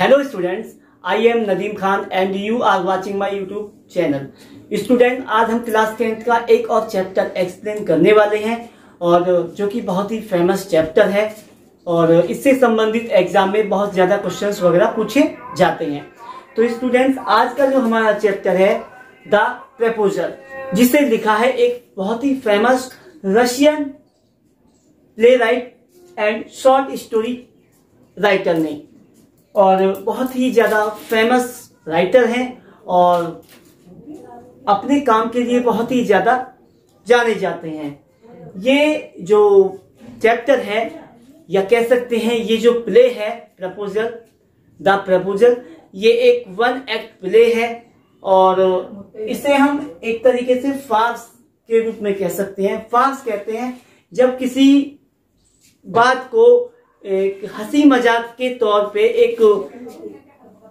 Hello students, I am Nadeem Khan and you are watching my YouTube channel. Student, आज हम class 10th का एक और chapter explain करने वाले हैं और जो कि बहुत ही फेमस चैप्टर है और इससे संबंधित एग्जाम में बहुत ज्यादा क्वेश्चंस वगैरह पूछे जाते हैं। तो स्टूडेंट्स, आज का जो हमारा चैप्टर है द प्रपोजल, जिसे लिखा है एक बहुत ही famous Russian playwright and short story writer ने, और बहुत ही ज्यादा फेमस राइटर हैं और अपने काम के लिए बहुत ही ज्यादा जाने जाते हैं। ये जो चैप्टर है या कह सकते हैं ये जो प्ले है प्रपोजल, द प्रपोजल, ये एक वन एक्ट प्ले है और इसे हम एक तरीके से फार्स के रूप में कह सकते हैं। फार्स कहते हैं जब किसी बात को एक हंसी मजाक के तौर पे एक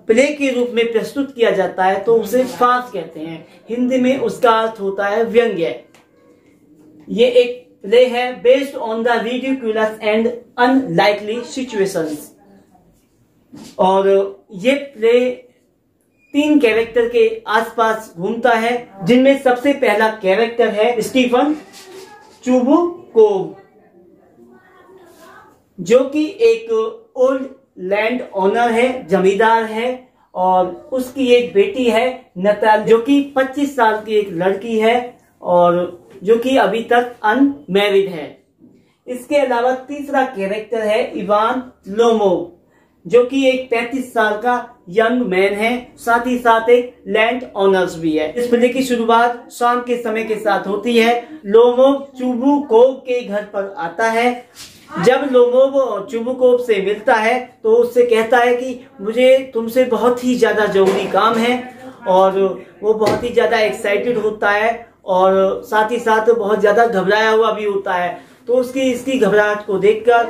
प्ले के रूप में प्रस्तुत किया जाता है तो उसे फार्स कहते हैं। हिंदी में उसका अर्थ होता है व्यंग्य। ये एक प्ले है based on the ridiculous and unlikely situations, और ये प्ले 3 कैरेक्टर के आसपास घूमता है, जिनमें सबसे पहला कैरेक्टर है स्टीफन चुबुकोव, जो कि एक ओल्ड लैंड ओनर है, जमींदार है, और उसकी एक बेटी है नताल, जो कि 25 साल की एक लड़की है और जो कि अभी तक अनमैरिड है। इसके अलावा तीसरा कैरेक्टर है इवान लोमोव, जो कि एक 33 साल का यंग मैन है, साथ ही साथ एक लैंड ओनर्स भी है। इस प्ले की शुरुआत शाम के समय के साथ होती है। लोमोव चुबुकोव के घर पर आता है। जब लोमोव चुबुकोव से मिलता है तो उससे कहता है कि मुझे तुमसे बहुत ही ज्यादा जरूरी काम है, और वो बहुत ही ज्यादा एक्साइटेड होता है और साथ ही साथ बहुत ज्यादा घबराया हुआ भी होता है। तो इसकी घबराहट को देखकर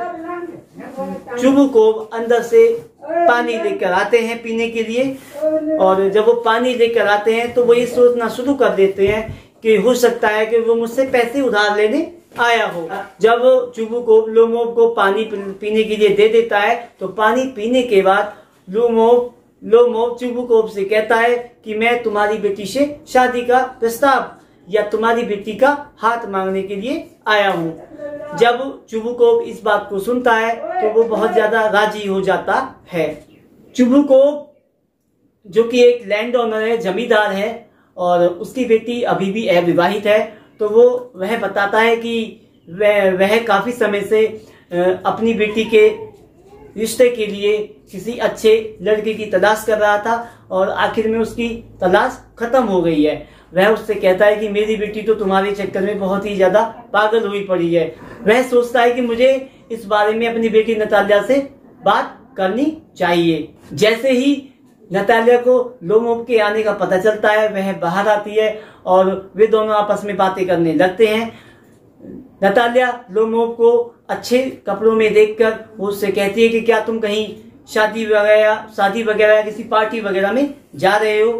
चुबुकोव अंदर से पानी लेकर आते हैं पीने के लिए, और जब वो पानी लेकर आते हैं तो वो ये सोचना शुरू कर देते हैं कि हो सकता है कि वो मुझसे पैसे उधार लेने आया हो। जब चुबुकोव लोमोव को पानी पीने के लिए दे देता है तो पानी पीने के बाद लोमोव चुबुकोव से कहता है कि मैं तुम्हारी बेटी से शादी का प्रस्ताव या तुम्हारी बेटी का हाथ मांगने के लिए आया हूँ। जब चुबुकोव इस बात को सुनता है तो वो बहुत ज्यादा राजी हो जाता है। चुबुकोव, जो कि एक लैंड ओनर है, जमींदार है, और उसकी बेटी अभी भी अविवाहित है, तो वह बताता है कि वह काफी समय से अपनी बेटी के रिश्ते के लिए किसी अच्छे लड़के की तलाश कर रहा था और आखिर में उसकी तलाश खत्म हो गई है। वह उससे कहता है कि मेरी बेटी तो तुम्हारे चक्कर में बहुत ही ज्यादा पागल हुई पड़ी है। वह सोचता है कि मुझे इस बारे में अपनी बेटी नतालिया से बात करनी चाहिए। जैसे ही नतालिया को लोमोव के आने का पता चलता है, वह बाहर आती है और वे दोनों आपस में बातें करने लगते हैं। नतालिया लोमोव को अच्छे कपड़ों में देखकर वो उससे कहती है कि क्या तुम कहीं शादी वगैरह किसी पार्टी वगैरह में जा रहे हो?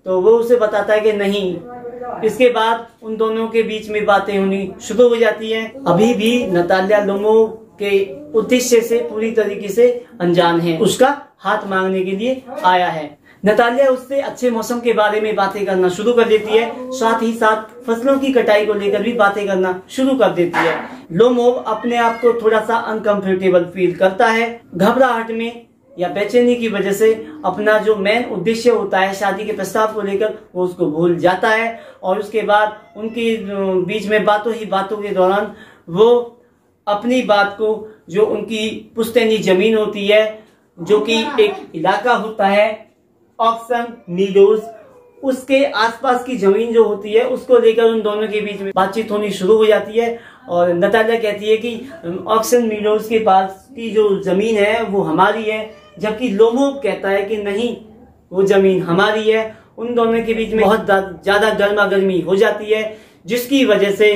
तो वो उसे बताता है कि नहीं। इसके बाद उन दोनों के बीच में बातें होनी शुरू हो जाती हैं। अभी भी नतालिया लोमोव के उद्देश्य से पूरी तरीके से अनजान है, उसका हाथ मांगने के लिए आया है। नतालिया उससे अच्छे मौसम के बारे में बातें करना शुरू कर देती है, साथ ही साथ फसलों की कटाई को लेकर भी बातें करना शुरू कर देती है। लोमोव अपने आप को थोड़ा सा अनकंफर्टेबल फील करता है। घबराहट में या बेचैनी की वजह से अपना जो मेन उद्देश्य होता है शादी के प्रस्ताव को लेकर, वो उसको भूल जाता है, और उसके बाद उनकी बीच में बातों के दौरान वो अपनी बात को, जो उनकी पुश्तैनी जमीन होती है, जो कि एक इलाका होता है ऑक्सन मीडोज, उसके आसपास की जमीन जो होती है उसको लेकर उन दोनों के बीच में बातचीत होनी शुरू हो जाती है। और नतालिया कहती है कि ऑक्सन मीडोज के पास की जो जमीन है वो हमारी है, जबकि लोमोव कहता है कि नहीं, वो जमीन हमारी है। उन दोनों के बीच में बहुत ज्यादा गर्मा गर्मी हो जाती है, जिसकी वजह से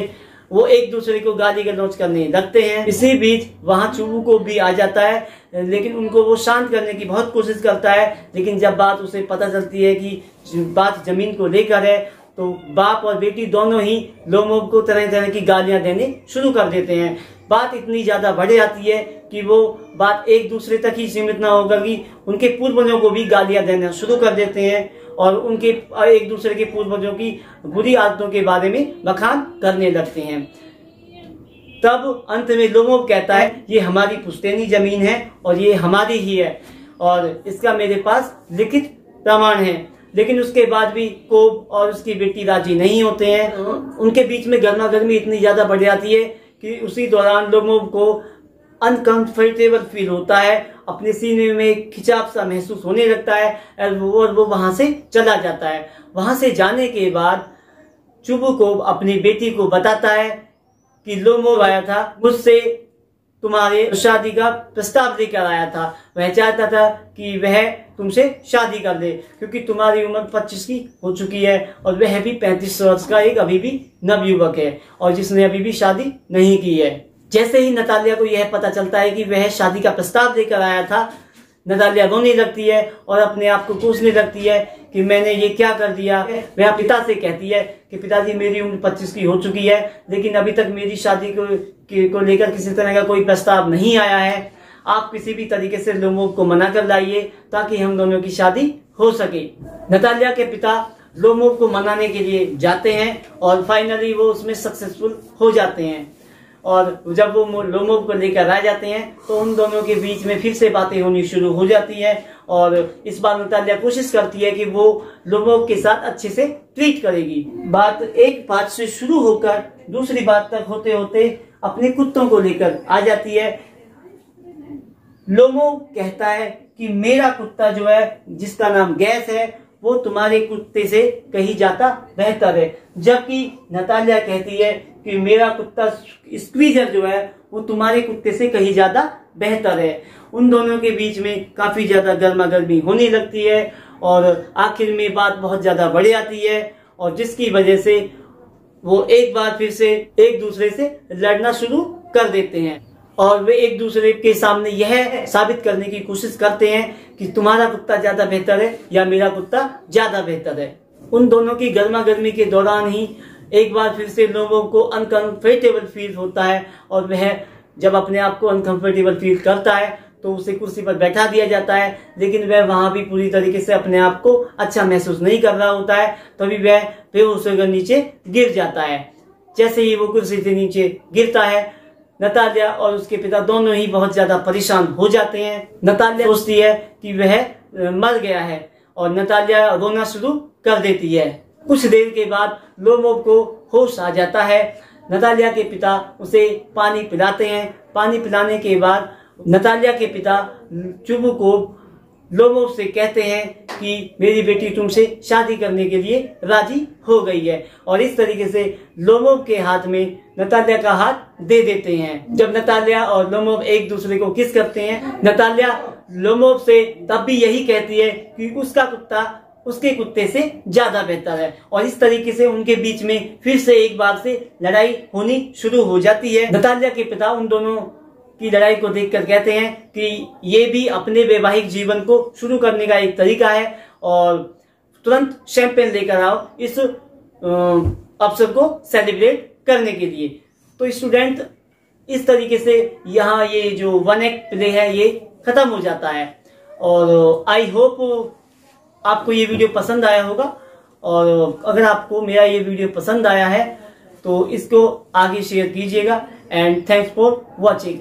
वो एक दूसरे को गाली गलौज करने लगते हैं। इसी बीच वहां चुबुकोव भी आ जाता है, लेकिन उनको वो शांत करने की बहुत कोशिश करता है। लेकिन जब बात उसे पता चलती है कि बात जमीन को लेकर है तो बाप और बेटी दोनों ही लोमोब को तरह तरह की गालियां देने शुरू कर देते हैं। बात इतनी ज्यादा बढ़ जाती है कि वो बात एक दूसरे तक ही सीमित ना होकर कि उनके पूर्वजों को भी गालियां देना शुरू कर देते हैं और उनके एक दूसरे के पूर्वजों की बुरी आदतों के बारे में बखान करने लगते हैं। तब अंत में लोमोब कहता है ये हमारी पुश्तैनी जमीन है और ये हमारी ही है और इसका मेरे पास लिखित प्रमाण है। लेकिन उसके बाद भी कोब और उसकी बेटी राजी नहीं होते हैं। उनके बीच में गर्मा गर्मी इतनी ज्यादा बढ़ जाती है कि उसी दौरान लोमोब को अनकंफर्टेबल फील होता है, अपने सीने में खिंचाव सा महसूस होने लगता है और वो वहां से चला जाता है। वहां से जाने के बाद चुबु कोब अपनी बेटी को बताता है कि लोमोब आया था, मुझसे तुम्हारे शादी का प्रस्ताव लेकर आया था। वह चाहता था कि वह तुमसे शादी कर ले क्योंकि तुम्हारी उम्र 25 की हो चुकी है और वह भी 35 वर्ष का एक अभी भी नवयुवक है और जिसने अभी भी शादी नहीं की है। जैसे ही नतालिया को यह पता चलता है कि वह शादी का प्रस्ताव लेकर आया था, नतालिया रोने लगती है और अपने आप को कोसने लगती है कि मैंने ये क्या कर दिया। वह पिता से कहती है कि पिताजी मेरी उम्र 25 की हो चुकी है लेकिन अभी तक मेरी शादी को लेकर किसी तरह का कोई प्रस्ताव नहीं आया है। आप किसी भी तरीके से लोमोब को मना कर लाइए ताकि हम दोनों की शादी हो सके। नतालिया के पिता लोमोब को मनाने के लिए जाते हैं और फाइनली वो उसमें सक्सेसफुल हो जाते हैं और जब वो लोमोब को लेकर आ जाते हैं तो उन दोनों के बीच में फिर से बातें होनी शुरू हो जाती है और इस बार नतालिया कोशिश करती है कि वो लोमोब के साथ अच्छे से ट्रीट करेगी। बात एक बात से शुरू होकर दूसरी बात तक होते होते अपने कुत्तों को लेकर आ जाती है। लोमोब कहता है कि मेरा कुत्ता जो है जिसका नाम गैस है वो तुम्हारे कुत्ते से कहीं ज्यादा बेहतर है, जबकि नतालिया कहती है कि मेरा कुत्ता स्क्वीजर जो है वो तुम्हारे कुत्ते से कहीं ज्यादा बेहतर है। उन दोनों के बीच में काफी ज्यादा गर्मा गर्मी होने लगती है और आखिर में बात बहुत ज्यादा बढ़ जाती है और जिसकी वजह से वो एक बार फिर से एक दूसरे से लड़ना शुरू कर देते हैं और वे एक दूसरे के सामने यह साबित करने की कोशिश करते हैं कि तुम्हारा कुत्ता ज्यादा बेहतर है या मेरा कुत्ता ज्यादा बेहतर है। उन दोनों की गर्मा गर्मी के दौरान ही एक बार फिर से लोगों को अनकंफर्टेबल फील होता है और वह जब अपने आप को अनकंफर्टेबल फील करता है तो उसे कुर्सी पर बैठा दिया जाता है, लेकिन वह वहां भी पूरी तरीके से अपने आप को अच्छा महसूस नहीं कर रहा होता है। तभी वह बेहोश होकर नीचे गिर जाता है। जैसे ही वो कुर्सी से नीचे गिरता है नतालिया और उसके पिता दोनों ही बहुत ज्यादा परेशान हो जाते हैं। नतालिया सोचती है कि वह मर गया है और नतालिया रोना शुरू कर देती है। कुछ देर के बाद लोमोब को होश आ जाता है। नतालिया के पिता उसे पानी पिलाते हैं। पानी पिलाने के बाद नतालिया के पिता चुबु को लोमोब से कहते हैं कि मेरी बेटी तुमसे शादी करने के लिए राजी हो गई है और इस तरीके से लोमोब के हाथ में नतालिया का हाथ दे देते हैं। जब नतालिया और लोमोब एक दूसरे को किस करते हैं, नतालिया लोमोब से तब भी यही कहती है कि उसका कुत्ता उसके कुत्ते से ज्यादा बेहतर है और इस तरीके से उनके बीच में फिर से एक बार से लड़ाई होनी शुरू हो जाती है। नतालिया के पिता उन दोनों की लड़ाई को देखकर कहते हैं कि ये भी अपने वैवाहिक जीवन को शुरू करने का एक तरीका है और तुरंत शैंपेन लेकर आओ इस अवसर को सेलिब्रेट करने के लिए। तो स्टूडेंट इस तरीके से यहाँ ये जो वन एक्ट प्ले है ये खत्म हो जाता है और आई होप आपको ये वीडियो पसंद आया होगा और अगर आपको मेरा ये वीडियो पसंद आया है तो इसको आगे शेयर कीजिएगा एंड थैंक्स फॉर वॉचिंग।